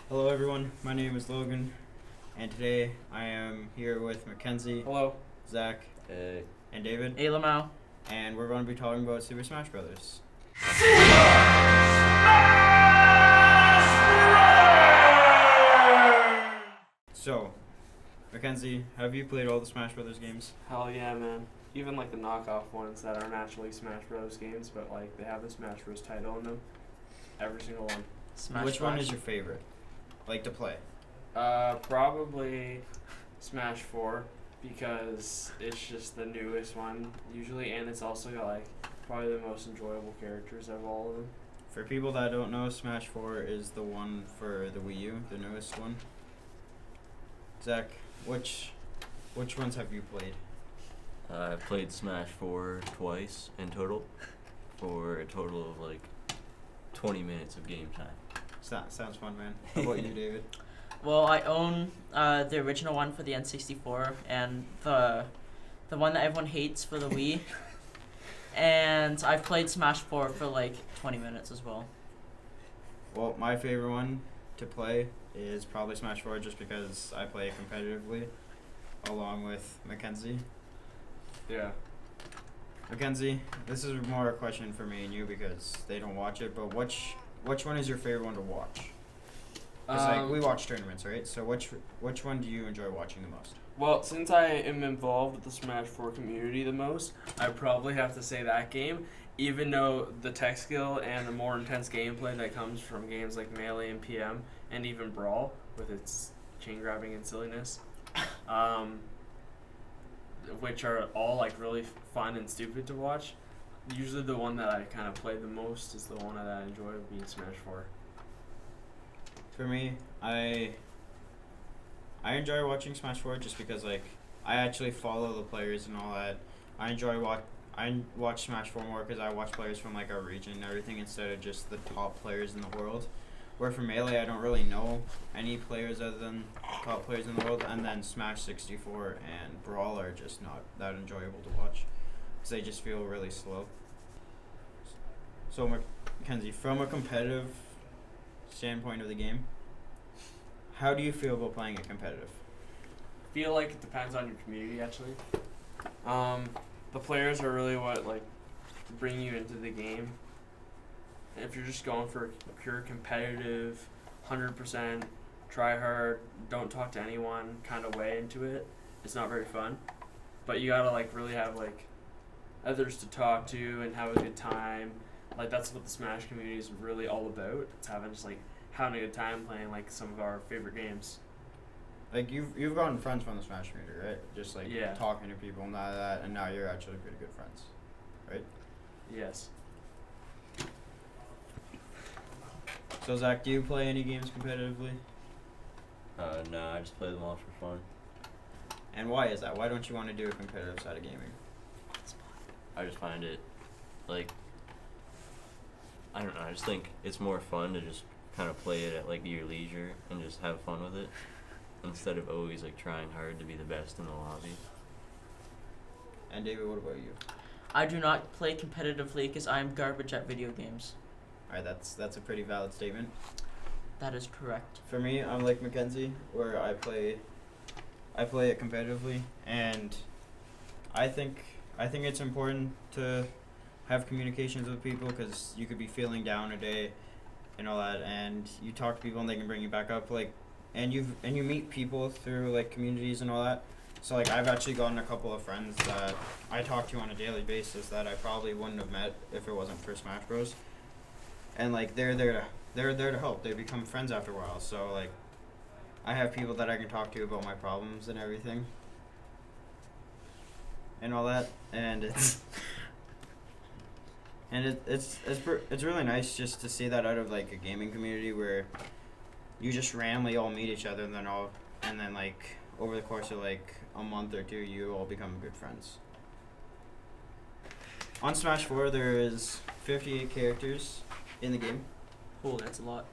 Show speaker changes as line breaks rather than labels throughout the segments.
Hello everyone, my name is Logan, and today I am here with Mackenzie.
Hello.
Zach.
Hey.
And David.
Hey, Lamau.
And we're going to be talking about Super Smash Brothers. So, Mackenzie, have you played all the Smash Brothers games?
Hell yeah, man. Even like the knockoff ones that are naturally Smash Bros. Games, but like they have the Smash Bros. Title in them. Every single one.
Which one is your favorite? Like to play?
Probably Smash 4 because it's just the newest one usually, and it's also got like probably the most enjoyable characters of all of them.
For people that don't know, Smash 4 is the one for the Wii U, the newest one. Zach, which ones have you played?
I've played Smash 4 twice in total, for a total of like 20 minutes of game time.
Sounds fun, man. How about you, David?
Well, I own the original one for the N64 and the one that everyone hates for the Wii. And I've played Smash 4 for like 20 minutes as well.
Well, my favorite one to play is probably Smash 4 just because I play it competitively along with Mackenzie.
Yeah.
Mackenzie, this is more a question for me and you because they don't watch it, but which one is your favorite one to watch? Because like we watch tournaments, right? So which one do you enjoy watching the most?
Well, since I am involved with the Smash 4 community the most, I probably have to say that game, even though the tech skill and the more intense gameplay that comes from games like Melee and PM, and even Brawl, with its chain grabbing and silliness, which are all like really fun and stupid to watch. Usually the one that I kind of play the most is the one that I enjoy being Smash 4.
For me, I enjoy watching Smash 4 just because like I actually follow the players and all that. I watch Smash 4 more because I watch players from like our region and everything instead of just the top players in the world. Where for Melee, I don't really know any players other than top players in the world, and then Smash 64 and Brawl are just not that enjoyable to watch because they just feel really slow. So Mackenzie, from a competitive standpoint of the game, how do you feel about playing it competitive?
I feel like it depends on your community actually. The players are really what like bring you into the game. If you're just going for a pure competitive, 100%, try hard, don't talk to anyone kind of way into it, it's not very fun. But you gotta like really have like others to talk to and have a good time. Like that's what the Smash community is really all about. It's having just like having a good time playing like some of our favorite games.
Like you've gotten friends from the Smash community, right? Just like talking to people and all that, and now you're actually pretty good friends, right?
Yes.
So Zach, do you play any games competitively?
No, I just play them all for fun.
And why is that? Why don't you want to do a competitive side of gaming?
I just find it, like, I don't know, I just think it's more fun to just kind of play it at like your leisure and just have fun with it instead of always like trying hard to be the best in the lobby.
And David, what about you?
I do not play competitively because I am garbage at video games.
Alright, that's a pretty valid statement.
That is correct.
For me, I'm like Mackenzie, where I play it competitively, and I think it's important to have communications with people because you could be feeling down a day and all that, and you talk to people and they can bring you back up, like, and you meet people through like communities and all that. So like I've actually gotten a couple of friends that I talk to on a daily basis that I probably wouldn't have met if it wasn't for Smash Bros. And like they're there to help. They become friends after a while. So like I have people that I can talk to about my problems and everything and all that, and it's it's really nice just to see that out of like a gaming community where you just randomly all meet each other and then like over the course of like a month or two you all become good friends. On Smash 4 there is 58 characters in the game.
Oh, that's a lot.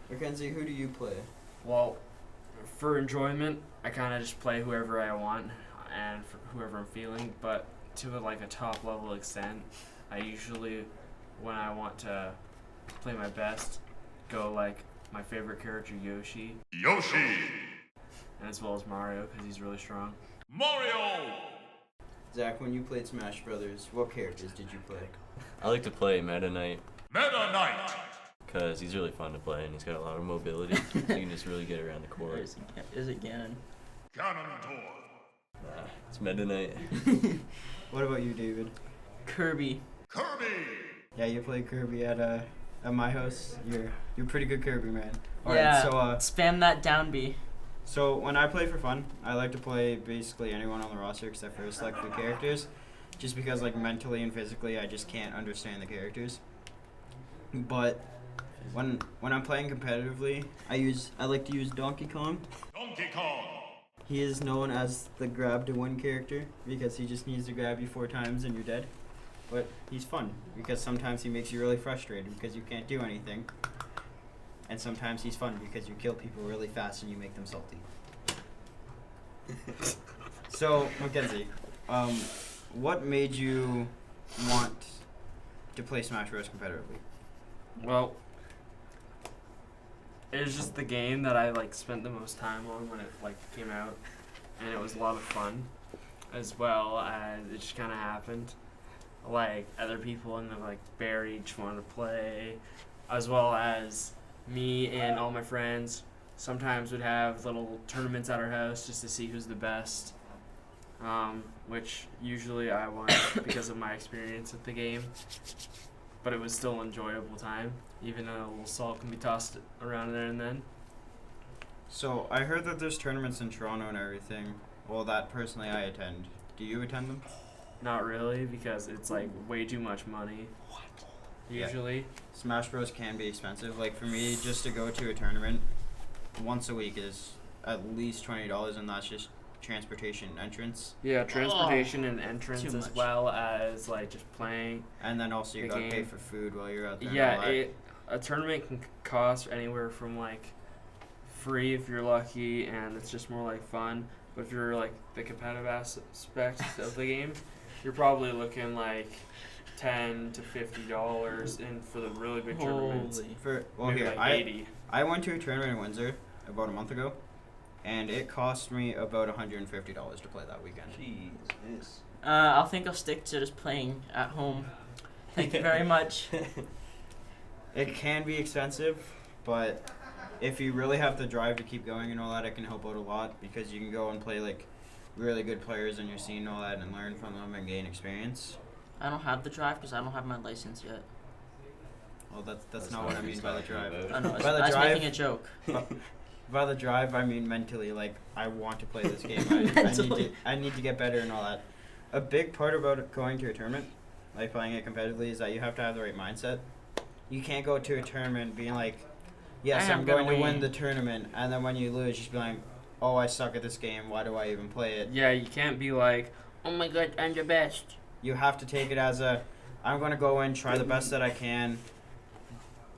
Mackenzie, who do you play?
Well, for enjoyment, I kind of just play whoever I want and for whoever I'm feeling, but to like a top level extent, I usually, when I want to play my best, go like my favorite character Yoshi, and as well as Mario because he's really strong.
Zach, when you played Smash Brothers, what characters did you play?
I like to play Meta Knight. Because he's really fun to play and he's got a lot of mobility. So you can just really get around the court.
Is it Ganon?
It's Meta Knight.
What about you, David?
Kirby.
Yeah, you play Kirby at my house. You're pretty good Kirby, man.
Yeah.
Alright,
Spam that down B.
so when I play for fun, I like to play basically anyone on the roster except for select few characters, just because like mentally and physically I just can't understand the characters. But when I'm playing competitively, I like to use Donkey Kong. He is known as the grab to win character because he just needs to grab you 4 times and you're dead. But he's fun because sometimes he makes you really frustrated because you can't do anything. And sometimes he's fun because you kill people really fast and you make them salty. So, Mackenzie, what made you want to play Smash Bros. Competitively?
Well, it was just the game that I like spent the most time on when it like came out, and it was a lot of fun, as well as it just kind of happened. Like other people in the like Barry just wanted to play, as well as me and all my friends sometimes would have little tournaments at our house just to see who's the best, which usually I won because of my experience with the game. But it was still an enjoyable time, even though a little salt can be tossed around there and then.
So, I heard that there's tournaments in Toronto and everything. Well, that personally I attend. Do you attend them?
Not really, because it's like way too much money. Usually.
Smash Bros. Can be expensive. Like for me, just to go to a tournament once a week is at least $20, and that's just transportation and entrance.
Yeah, transportation and entrance,
too
as
much.
well as like just playing.
And then also you
The
gotta pay
game.
for food while you're out there. and all
Yeah,
that.
a tournament can cost anywhere from like free if you're lucky, and it's just more like fun. But if you're like the competitive aspect of the game, you're probably looking like $10 to $50, and for the really big tournaments,
Holy.
maybe
Here,
like
I
80.
went to a tournament in Windsor about a month ago, and it cost me about $150 to play that weekend.
Jesus.
I think I'll stick to just playing at home. Thank you very much.
It can be expensive, but if you really have the drive to keep going and all that, it can help out a lot because you can go and play like really good players in your scene and all that and learn from them and gain experience.
I don't have the drive because I don't have my license yet.
Well, that's
That's
not
not
what I
what
mean
he's
by the
talking
drive.
about.
I know.
By the
I was
drive-
making a joke.
By the drive, I mean mentally. Like I want to play this game. I need to get better and all that. A big part about going to a tournament, like playing it competitively, is that you have to have the right mindset. You can't go to a tournament being like, "Yes,
I'm
I'm going
gonna
to win
win."
the tournament," and then when you lose, just be like, "Oh, I suck at this game. Why do I even play it?"
Yeah, you can't be like,
Oh my god, I'm the best.
You have to take it as I'm going to go in, try the best that I can.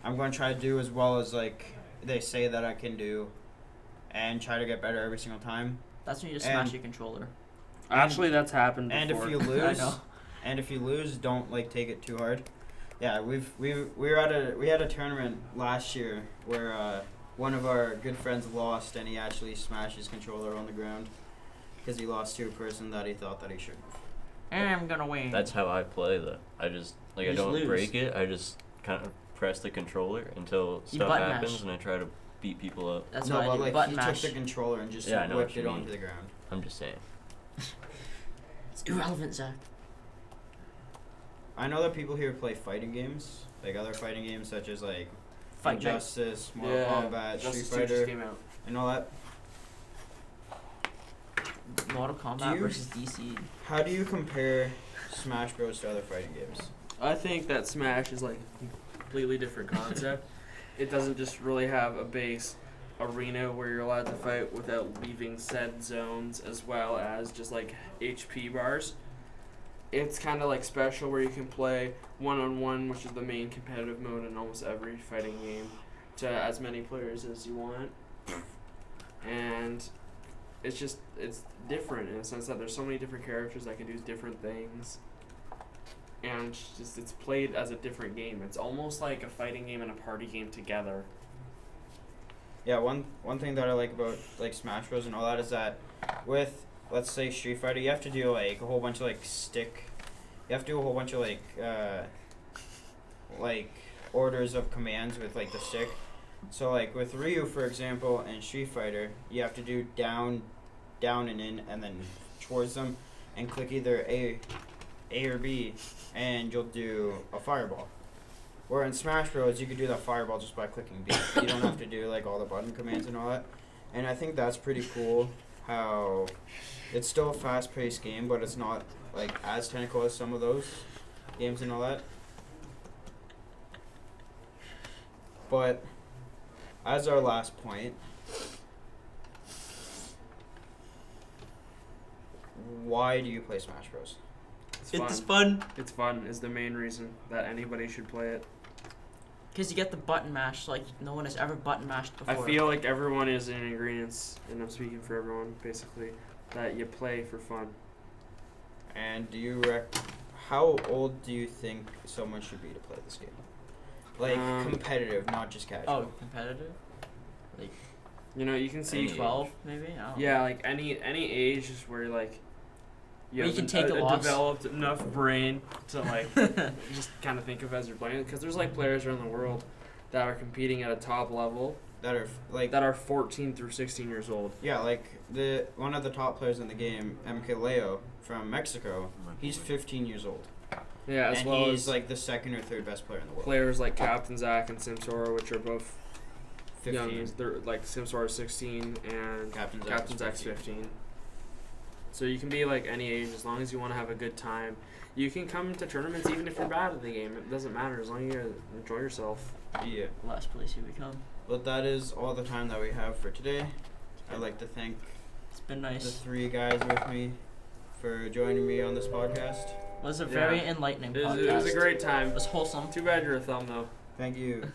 I'm going to try to do as well as like they say that I can do, and try to get better every single time.
That's when you just
And-
smash your controller.
actually, that's happened
And
before.
if you
I
lose,
know.
don't like take it too hard. Yeah, we had a tournament last year where one of our good friends lost, and he actually smashed his controller on the ground because he lost to a person that he thought that he shouldn't.
I'm gonna win.
That's how I play though. I just like
You
I
just
don't
lose.
break it. I just kind of press the controller until
You
stuff
button
happens
mash.
and I try to beat people up.
That's
no,
what I
but
do.
like
Button
he
mash.
took the controller and just
Yeah, I know what
whipped
you
it
mean.
onto the ground.
I'm just saying.
It's irrelevant, Zach.
I know that people here play fighting games, like other fighting games such as like
Fight Night.
Injustice, Mortal Kombat, Street
Justice 2 just
Fighter,
came out.
and all that.
Mortal Kombat
you-
versus DC.
How do you compare Smash Bros to other fighting games?
I think that Smash is like a completely different concept. It doesn't just really have a base arena where you're allowed to fight without leaving said zones, as well as just like HP bars. It's kind of like special where you can play one-on-one, which is the main competitive mode in almost every fighting game, to as many players as you want. And it's different in the sense that there's so many different characters that can do different things. and it's played as a different game. It's almost like a fighting game and a party game together.
Yeah, one thing that I like about like Smash Bros and all that is that with, let's say, Street Fighter, you have to do like a whole bunch of like you have to do a whole bunch of like orders of commands with like the stick. So like with Ryu, for example, in Street Fighter, you have to do down and in, and then towards them, and click either A or B, and you'll do a fireball. Where in Smash Bros, you could do that fireball just by clicking B. You don't have to do like all the button commands and all that. And I think that's pretty cool. How it's still a fast-paced game, but it's not like as technical as some of those games and all that. But as our last point, why do you play Smash Bros?
It's fun.
It's fun is the main reason that anybody should play it.
Because you get the button mash like no one has ever button mashed before.
I feel like everyone is in agreement, and I'm speaking for everyone basically, that you play for fun.
And do you how old do you think someone should be to play this game? Like competitive, not just casual.
Oh, competitive? Like
You know, you can see
Any
12 maybe? I don't know.
Yeah, like any age is where like you
Where
have
you can take a loss.
developed enough brain to like just kind of think of as you're playing, because there's like players around the world that are competing at a top level
That are like
that are 14 through 16 years old.
yeah, like one of the top players in the game, MKLeo from Mexico. He's 15 years old.
Yeah, as
and
well
he's
as
like the second or third best player in the world.
players like Captain Zach and Simsora, which are both
15.
young. They're like Simsora is 16 and
Captain
Zach's 15. So you can be like any age as long as you want to have a good time. You can come to tournaments even if you're bad at the game. It doesn't matter as long as you enjoy yourself.
Yeah.
Last place you become.
Well, that is all the time that we have for today. I'd like to thank
It's been
the
nice.
3 guys with me for joining me on this podcast.
It was a very enlightening
It
podcast.
was a great time.
It was wholesome.
Too bad you're a thumb though.
Thank you.